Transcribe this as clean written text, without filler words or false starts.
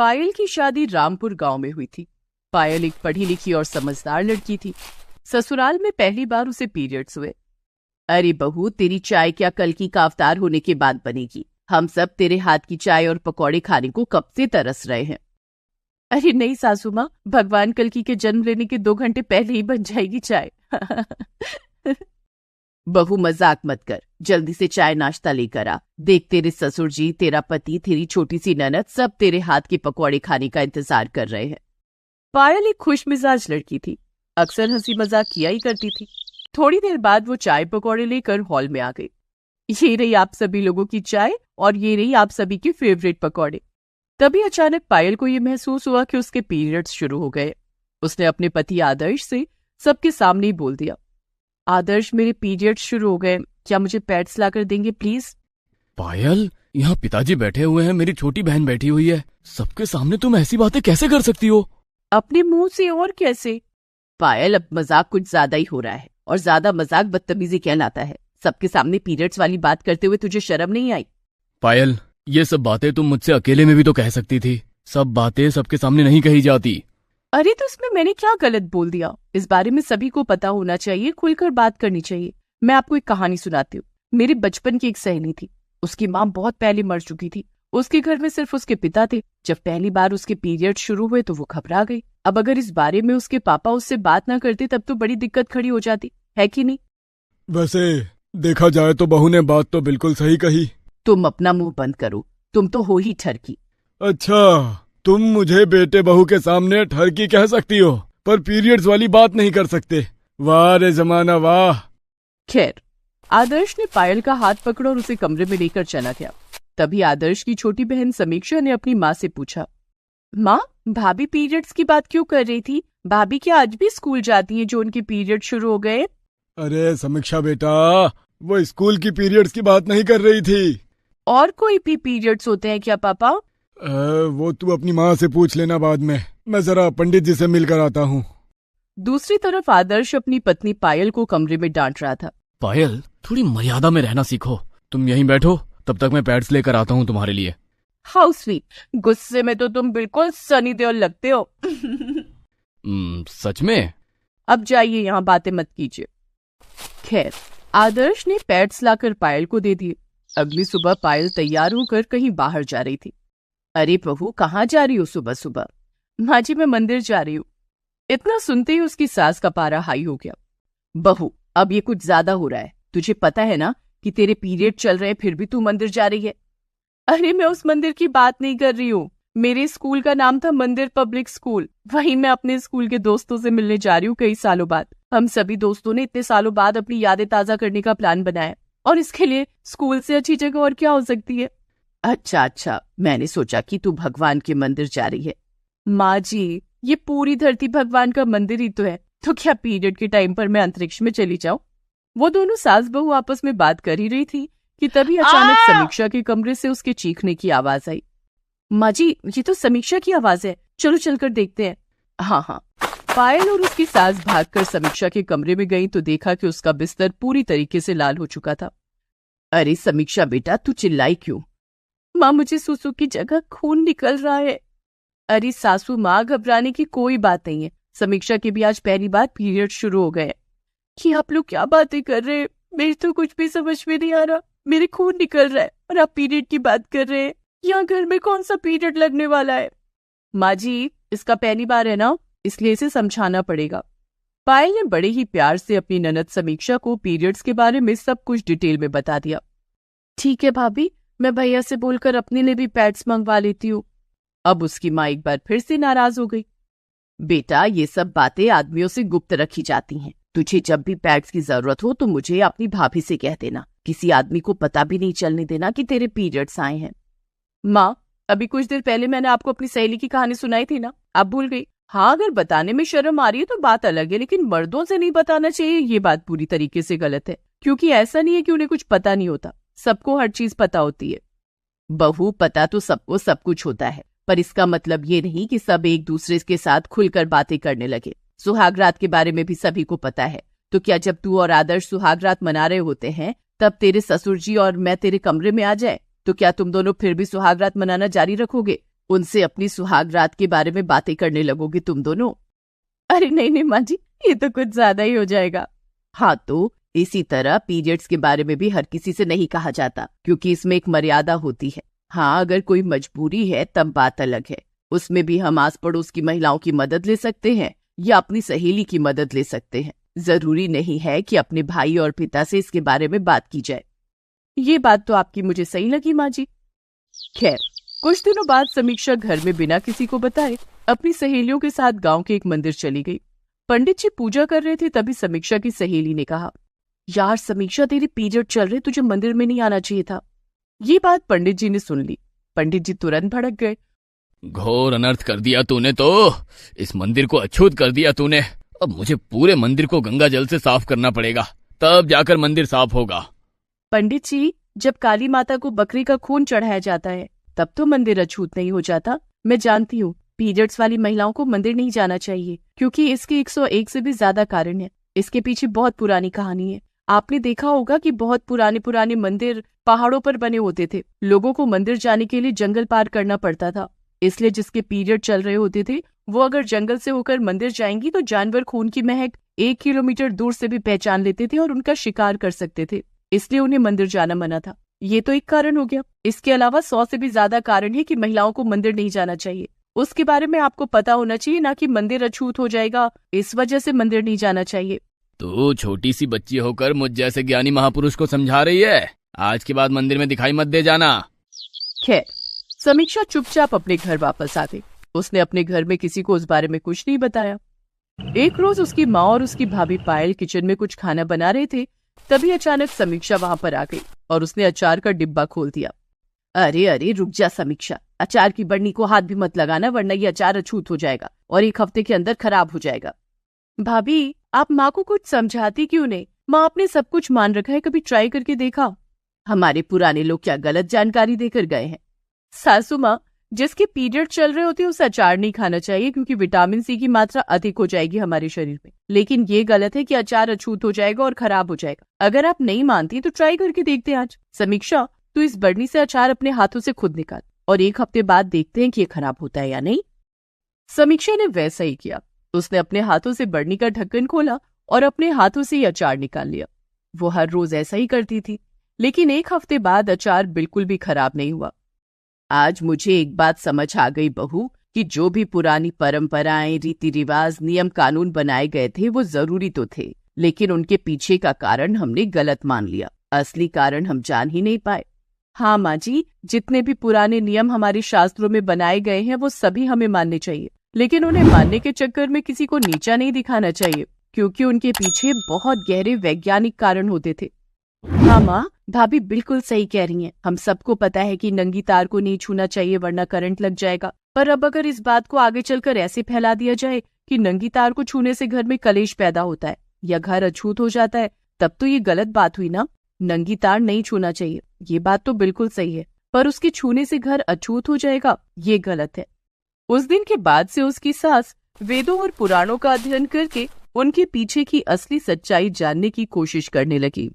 पायल की शादी रामपुर गांव में हुई थी। पायल एक पढ़ी लिखी और समझदार लड़की थी। ससुराल में पहली बार उसे पीरियड्स हुए। अरे बहू, तेरी चाय क्या कल की का अवतार होने के बाद बनेगी? हम सब तेरे हाथ की चाय और पकौड़े खाने को कब से तरस रहे हैं। अरे नहीं सासू माँ, भगवान कल्कि के जन्म लेने के 2 घंटे पहले ही बन जाएगी चाय। बहू मजाक मत कर, जल्दी से चाय नाश्ता लेकर आ। देख, तेरे ससुर जी, तेरा पति, तेरी छोटी सी ननद सब तेरे हाथ के पकौड़े खाने का इंतजार कर रहे हैं। पायल एक खुश मिजाज लड़की थी, अक्सर हंसी मजाक किया ही करती थी। थोड़ी देर बाद वो चाय पकौड़े लेकर हॉल में आ गई। ये रही आप सभी लोगों की चाय और ये रही आप सभी के फेवरेट पकौड़े। तभी अचानक पायल को यह महसूस हुआ कि उसके पीरियड्स शुरू हो गए। उसने अपने पति आदर्श से सबके सामने ही बोल दिया, आदर्श, मेरे पीरियड्स शुरू हो गए, क्या मुझे पैड्स लाकर देंगे प्लीज? पायल, यहाँ पिताजी बैठे हुए हैं, मेरी छोटी बहन बैठी हुई है, सबके सामने तुम ऐसी बातें कैसे कर सकती हो? अपने मुंह से और कैसे? पायल, अब मजाक कुछ ज्यादा ही हो रहा है, और ज्यादा मजाक बदतमीजी कहलाता है। सबके सामने पीरियड्स वाली बात करते हुए तुझे शर्म नहीं आई? पायल, ये सब बातें तुम मुझसे अकेले में भी तो कह सकती थी, सब बातें सबके सामने नहीं कही जाती। अरे तो इसमें मैंने क्या गलत बोल दिया? इस बारे में सभी को पता होना चाहिए, खुलकर बात करनी चाहिए। मैं आपको एक कहानी सुनाती हूँ। मेरे बचपन की एक सहेली थी, उसकी माँ बहुत पहले मर चुकी थी। उसके घर में सिर्फ उसके पिता थे। जब पहली बार उसके पीरियड शुरू हुए तो वो घबरा गई। अब अगर इस बारे में उसके पापा उससे बात ना करते तब तो बड़ी दिक्कत खड़ी हो जाती है कि नहीं? वैसे देखा जाए तो बहू ने बात तो बिल्कुल सही कही। तुम अपना मुंह बंद करो, तुम तो हो ही ठरकी। अच्छा, तुम मुझे बेटे बहू के सामने ठरकी कह सकती हो, पर पीरियड्स वाली बात नहीं कर सकते। वाह रे जमाना वाह। खैर, आदर्श ने पायल का हाथ पकड़ा और उसे कमरे में लेकर चला गया। तभी आदर्श की छोटी बहन समीक्षा ने अपनी माँ से पूछा, माँ, भाभी पीरियड्स की बात क्यों कर रही थी? भाभी क्या आज भी स्कूल जाती हैं जो उनके पीरियड शुरू हो गए? अरे समीक्षा बेटा, वो स्कूल की पीरियड्स की बात नहीं कर रही थी। और कोई भी पीरियड्स होते हैं क्या पापा? वो तू अपनी माँ से पूछ लेना बाद में। मैं जरा पंडित जी से मिलकर आता हूँ। दूसरी तरफ आदर्श अपनी पत्नी पायल को कमरे में डांट रहा था। पायल, थोड़ी मर्यादा में रहना सीखो। तुम यहीं बैठो, तब तक मैं पैड्स लेकर आता हूँ तुम्हारे लिए। हाउ स्वीट, गुस्से में तो तुम बिल्कुल सनी देओल लगते हो। सच में? अब जाइए, यहाँ बातें मत कीजिए। खैर, आदर्श ने पैड्स लाकर पायल को दे दिए। अगली सुबह पायल तैयार होकर कहीं बाहर जा रही थी। अरे बहू, कहाँ जा रही हो सुबह सुबह? माँ जी, मैं मंदिर जा रही हूँ। इतना सुनते ही उसकी सास का पारा हाई हो गया। बहू, अब ये कुछ ज्यादा हो रहा है। तुझे पता है ना कि तेरे पीरियड चल रहे हैं, फिर भी तू मंदिर जा रही है। अरे मैं उस मंदिर की बात नहीं कर रही हूँ। मेरे स्कूल का नाम था मंदिर पब्लिक स्कूल। वहीं मैं अपने स्कूल के दोस्तों से मिलने जा रही हूँ कई सालों बाद। हम सभी दोस्तों ने इतने सालों बाद अपनी यादें ताजा करने का प्लान बनाया, और इसके लिए स्कूल से अच्छी जगह और क्या हो सकती है? अच्छा, मैंने सोचा कि तू भगवान के मंदिर जा रही है। माँ जी, ये पूरी धरती भगवान का मंदिर ही तो है, तो क्या पीरियड के टाइम पर मैं अंतरिक्ष में चली जाऊं? वो दोनों सास बहू आपस में बात कर ही रही थी कि तभी अचानक समीक्षा के कमरे से उसके चीखने की आवाज आई। माँ जी, ये तो समीक्षा की आवाज है, चलो चलकर देखते हैं। हाँ। पायल और उसकी सास भागकर समीक्षा के कमरे में गई तो देखा कि उसका बिस्तर पूरी तरीके से लाल हो चुका था। अरे समीक्षा बेटा, तू चिल्लाई क्यों? माँ, मुझे सुसु की जगह खून निकल रहा है। अरे सासू माँ, घबराने की कोई बात नहीं है। समीक्षा के भी आज पहली बार पीरियड शुरू हो गए। कि आप लोग क्या बातें कर रहे हैं? मेरी तो कुछ भी समझ में नहीं आ रहा। मेरे खून निकल रहा है और आप पीरियड की बात कर रहे हैं। यहाँ घर में कौन सा पीरियड लगने वाला है? माँ जी, इसका पहली बार है ना, इसलिए इसे समझाना पड़ेगा। पायल ने बड़े ही प्यार से अपनी ननद समीक्षा को पीरियड्स के बारे में सब कुछ डिटेल में बता दिया। ठीक है भाभी, मैं भैया से बोलकर अपने लिए भी पैड्स मंगवा लेती हूँ। अब उसकी माँ एक बार फिर से नाराज हो गई। बेटा, ये सब बातें आदमियों से गुप्त रखी जाती हैं। तुझे जब भी पैड्स की जरूरत हो तो मुझे अपनी भाभी से कह देना। किसी आदमी को पता भी नहीं चलने देना कि तेरे पीरियड्स आए हैं। माँ, अभी कुछ देर पहले मैंने आपको अपनी सहेली की कहानी सुनाई थी ना, आप भूल गई? हाँ, अगर बताने में शर्म आ रही है तो बात अलग है, लेकिन मर्दों से नहीं बताना चाहिए, ये बात पूरी तरीके से गलत है। क्योंकि ऐसा नहीं है कि उन्हें कुछ पता नहीं होता, सबको हर चीज पता होती है। बहू, पता तो सबको सब कुछ होता है, पर इसका मतलब ये नहीं कि सब एक दूसरे के साथ खुलकर बातें करने लगे। सुहागरात के बारे में भी सभी को पता है। तो क्या जब तू और आदर्श सुहागरात मना रहे होते हैं तब तेरे ससुर जी और मैं तेरे कमरे में आ जाए तो क्या तुम दोनों फिर भी सुहागरात मनाना जारी रखोगे? उनसे अपनी सुहाग रात के बारे में बातें करने लगोगे तुम दोनों। अरे नहीं नहीं माँ जी, ये तो कुछ ज्यादा ही हो जाएगा। हाँ तो इसी तरह पीरियड्स के बारे में भी हर किसी से नहीं कहा जाता, क्योंकि इसमें एक मर्यादा होती है। हाँ, अगर कोई मजबूरी है तब बात अलग है, उसमें भी हम आस पड़ोस की महिलाओं की मदद ले सकते हैं या अपनी सहेली की मदद ले सकते हैं। जरूरी नहीं है कि अपने भाई और पिता से इसके बारे में बात की जाए। ये बात तो आपकी मुझे सही लगी माँ जी। खैर, कुछ दिनों बाद समीक्षा घर में बिना किसी को बताए अपनी सहेलियों के साथ गांव के एक मंदिर चली गई। पंडित जी पूजा कर रहे थे, तभी समीक्षा की सहेली ने कहा, यार समीक्षा, तेरे पीरियड चल रहे, तुझे मंदिर में नहीं आना चाहिए था। ये बात पंडित जी ने सुन ली। पंडित जी तुरंत भड़क गए। घोर अनर्थ कर दिया तूने तो, इस मंदिर को अछूत कर दिया तूने। अब मुझे पूरे मंदिर को गंगा जल से साफ करना पड़ेगा, तब जाकर मंदिर साफ होगा। पंडित जी, जब काली माता को बकरी का खून चढ़ाया जाता है तब तो मंदिर अछूत नहीं हो जाता। मैं जानती हूँ पीरियड्स वाली महिलाओं को मंदिर नहीं जाना चाहिए, क्योंकि इसके 101 से भी ज्यादा कारण है। इसके पीछे बहुत पुरानी कहानी है। आपने देखा होगा कि बहुत पुराने मंदिर पहाड़ों पर बने होते थे। लोगों को मंदिर जाने के लिए जंगल पार करना पड़ता था, इसलिए जिसके पीरियड चल रहे होते थे वो अगर जंगल से होकर मंदिर जाएंगी तो जानवर खून की महक 1 किलोमीटर दूर से भी पहचान लेते थे और उनका शिकार कर सकते थे, इसलिए उन्हें मंदिर जाना मना था। ये तो एक कारण हो गया। इसके अलावा 100 से भी ज्यादा कारण है कि महिलाओं को मंदिर नहीं जाना चाहिए। उसके बारे में आपको पता होना चाहिए, ना कि मंदिर अछूत हो जाएगा इस वजह से मंदिर नहीं जाना चाहिए। तू छोटी सी बच्ची होकर मुझ जैसे ज्ञानी महापुरुष को समझा रही है। आज के बाद मंदिर में दिखाई मत दे जाना। खैर, समीक्षा चुपचाप अपने घर वापस आ गई। उसने अपने घर में किसी को उस बारे में कुछ नहीं बताया। एक रोज उसकी माँ और उसकी भाभी पायल किचन में कुछ खाना बना रहे थे, तभी अचानक समीक्षा वहां पर आ गई और उसने अचार का डिब्बा खोल दिया। अरे अरे रुक जा समीक्षा, अचार की बरनी को हाथ भी मत लगाना, वरना ये अचार अछूत हो जाएगा और 1 हफ्ते के अंदर खराब हो जाएगा। भाभी, आप माँ को कुछ समझाती क्यों नहीं? माँ आपने सब कुछ मान रखा है, कभी ट्राई करके देखा? हमारे पुराने लोग क्या गलत जानकारी देकर गए हैं? सासू माँ, जिसके पीरियड चल रहे होते हैं उसे अचार नहीं खाना चाहिए, क्योंकि विटामिन सी की मात्रा अधिक हो जाएगी हमारे शरीर में। लेकिन ये गलत है कि अचार अछूत हो जाएगा और खराब हो जाएगा। अगर आप नहीं मानती तो ट्राई करके देखते हैं आज। समीक्षा, तू इस बरनी से अचार अपने हाथों से खुद निकाल और 1 हफ्ते बाद देखते हैं कि ये खराब होता है या नहीं। समीक्षा ने वैसा ही किया। उसने अपने हाथों से बरनी का ढक्कन खोला और अपने हाथों से ही अचार निकाल लिया। वो हर रोज ऐसा ही करती थी, लेकिन 1 हफ्ते बाद अचार बिल्कुल भी खराब नहीं हुआ। आज मुझे एक बात समझ आ गई बहू, कि जो भी पुरानी परंपराएं, रीति रिवाज, नियम कानून बनाए गए थे वो जरूरी तो थे, लेकिन उनके पीछे का कारण हमने गलत मान लिया। असली कारण हम जान ही नहीं पाए। हाँ माँ जी, जितने भी पुराने नियम हमारे शास्त्रों में बनाए गए हैं वो सभी हमें मानने चाहिए, लेकिन उन्हें मानने के चक्कर में किसी को नीचा नहीं दिखाना चाहिए, क्योंकि उनके पीछे बहुत गहरे वैज्ञानिक कारण होते थे। हाँ माँ, भाभी बिल्कुल सही कह रही हैं। हम सबको पता है कि नंगी तार को नहीं छूना चाहिए वरना करंट लग जाएगा, पर अब अगर इस बात को आगे चलकर ऐसे फैला दिया जाए कि नंगी तार को छूने से घर में कलेश पैदा होता है या घर अछूत हो जाता है, तब तो ये गलत बात हुई ना। नंगी तार नहीं छूना चाहिए, ये बात तो बिल्कुल सही है, पर उसके छूने से घर अछूत हो जाएगा, ये गलत है। उस दिन के बाद से उसकी सास वेदों और पुराणों का अध्ययन करके उनके पीछे की असली सच्चाई जानने की कोशिश करने लगी।